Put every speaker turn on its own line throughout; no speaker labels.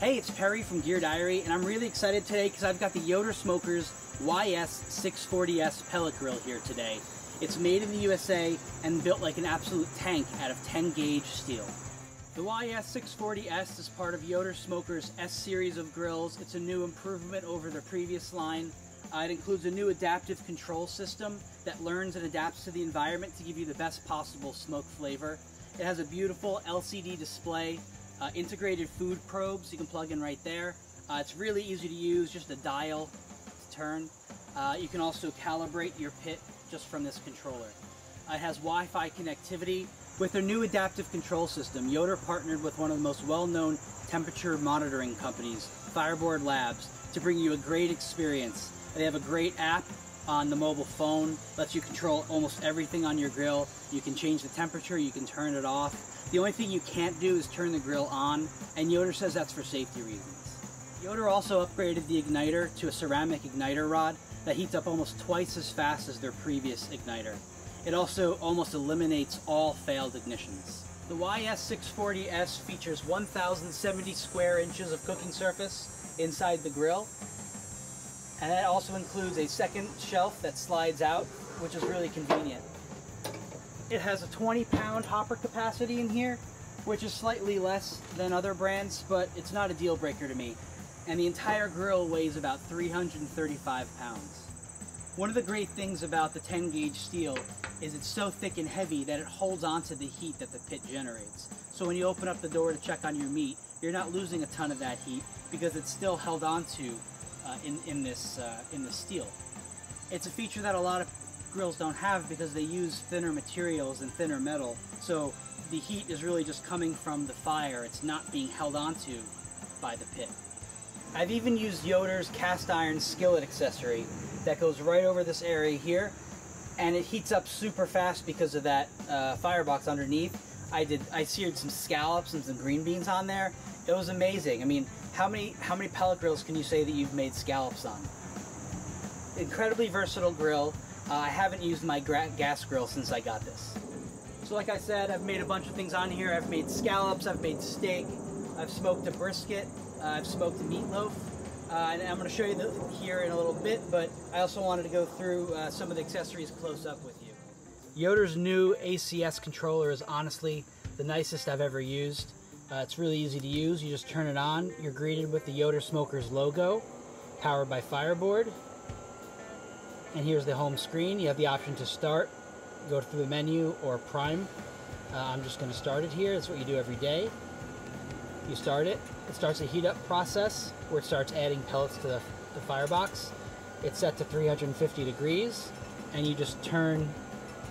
Hey, it's Perry from Gear Diary, and I'm really excited today because I've got the Yoder Smokers YS640s pellet grill here today. It's made in the USA and built like an absolute tank out of 10 gauge steel. The YS640s is part of Yoder Smokers S-Series of grills. It's a new improvement over their previous line. It includes a new adaptive control system that learns and adapts to the environment to give you the best possible smoke flavor. It has a beautiful LCD display, integrated food probes you can plug in right there. It's really easy to use, just a dial to turn. You can also calibrate your pit just from this controller. It has Wi-Fi connectivity. With their new adaptive control system, Yoder partnered with one of the most well-known temperature monitoring companies, Fireboard Labs, to bring you a great experience. They have a great app on the mobile phone, lets you control almost everything on your grill. You can change the temperature, you can turn it off. The only thing you can't do is turn the grill on, and Yoder says that's for safety reasons. Yoder also upgraded the igniter to a ceramic igniter rod that heats up almost twice as fast as their previous igniter. It also almost eliminates all failed ignitions. The YS640s features 1,070 square inches of cooking surface inside the grill. And that also includes a second shelf that slides out, which is really convenient. It has a 20-pound hopper capacity in here, which is slightly less than other brands, but it's not a deal breaker to me. And the entire grill weighs about 335 pounds. One of the great things about the 10 gauge steel is it's so thick and heavy that it holds onto the heat that the pit generates. So when you open up the door to check on your meat, you're not losing a ton of that heat because it's still held onto in this steel. It's a feature that a lot of grills don't have because they use thinner materials and thinner metal. So the heat is really just coming from the fire. It's not being held onto by the pit. I've even used Yoder's cast iron skillet accessory that goes right over this area here, and it heats up super fast because of that firebox underneath. I seared some scallops and some green beans on there. It was amazing. I mean, how many pellet grills can you say that you've made scallops on? Incredibly versatile grill. I haven't used my gas grill since I got this. So like I said, I've made a bunch of things on here. I've made scallops, I've made steak, I've smoked a brisket, I've smoked a meatloaf. And I'm going to show you here in a little bit, but I also wanted to go through some of the accessories close up with you. Yoder's new ACS controller is honestly the nicest I've ever used. It's really easy to use. You just turn it on. You're greeted with the Yoder Smokers logo, powered by Fireboard. And here's the home screen. You have the option to start, go through the menu, or prime. I'm just going to start it here. That's what you do every day. You start it. It starts a heat up process where it starts adding pellets to the firebox. It's set to 350 degrees, and you just turn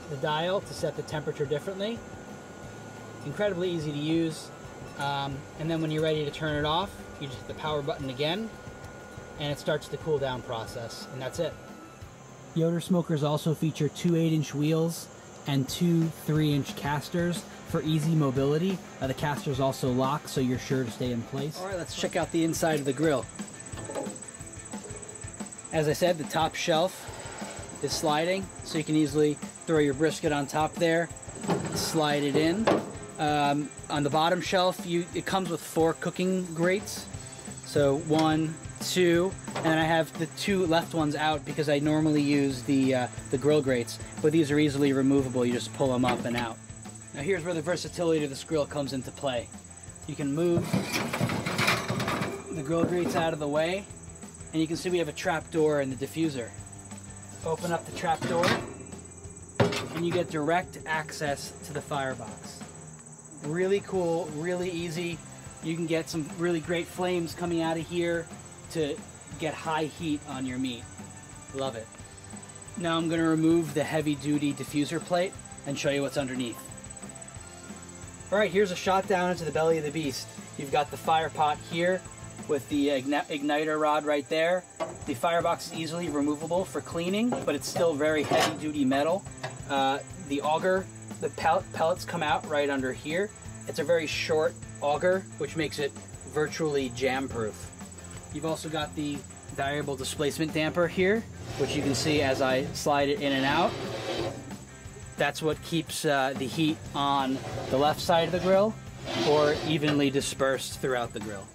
the dial to set the temperature differently. Incredibly easy to use. And then when you're ready to turn it off, you just hit the power button again, and it starts the cool down process, and that's it. Yoder Smokers also feature 2 8-inch wheels and 2 3-inch casters for easy mobility. The casters also lock, so you're sure to stay in place. All right, let's check out the inside of the grill. As I said, the top shelf is sliding, so you can easily throw your brisket on top there, slide it in. On the bottom shelf, it comes with 4 cooking grates. So 1, 2, and I have the 2 left ones out because I normally use the grill grates, but these are easily removable. You just pull them up and out. Now here's where the versatility of this grill comes into play. You can move the grill grates out of the way, and you can see we have a trap door in the diffuser. Open up the trap door, and you get direct access to the firebox. Really cool, really easy. You can get some really great flames coming out of here to get high heat on your meat. Love it. Now I'm going to remove the heavy-duty diffuser plate and show you what's underneath. Alright, here's a shot down into the belly of the beast. You've got the fire pot here with the igniter rod right there. The firebox is easily removable for cleaning, but it's still very heavy-duty metal. The auger, the pellets come out right under here. It's a very short auger, which makes it virtually jam-proof. You've also got the variable displacement damper here, which you can see as I slide it in and out. That's what keeps the heat on the left side of the grill or evenly dispersed throughout the grill.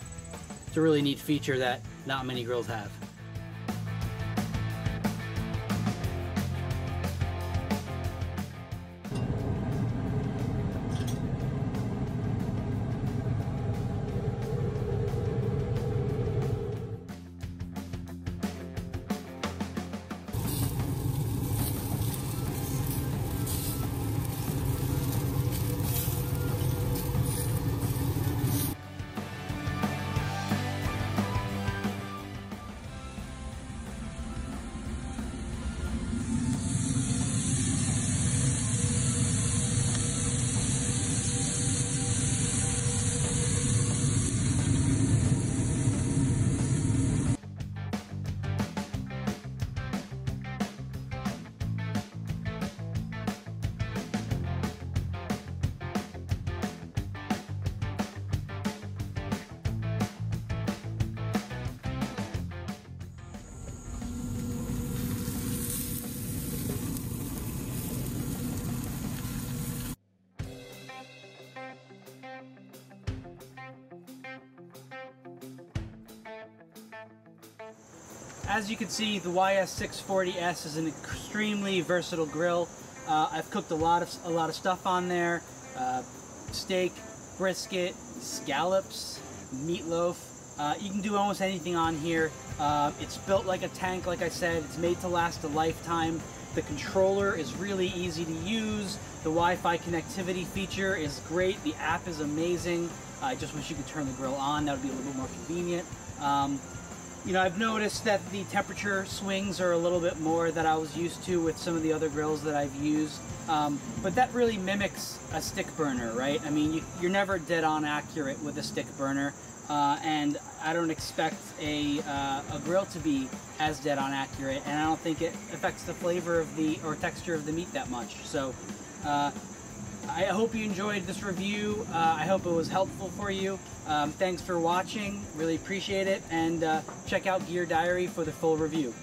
It's a really neat feature that not many grills have. As you can see, the YS640s is an extremely versatile grill. I've cooked a lot of stuff on there: steak, brisket, scallops, meatloaf. You can do almost anything on here. It's built like a tank, like I said. It's made to last a lifetime. The controller is really easy to use. The Wi-Fi connectivity feature is great. The app is amazing. I just wish you could turn the grill on. That would be a little bit more convenient. You know, I've noticed that the temperature swings are a little bit more than I was used to with some of the other grills that I've used. But that really mimics a stick burner, right? I mean, you're never dead on accurate with a stick burner. And I don't expect a grill to be as dead on accurate, and I don't think it affects the flavor of or texture of the meat that much. So I hope you enjoyed this review. I hope it was helpful for you. Thanks for watching. Really appreciate it. And check out Gear Diary for the full review.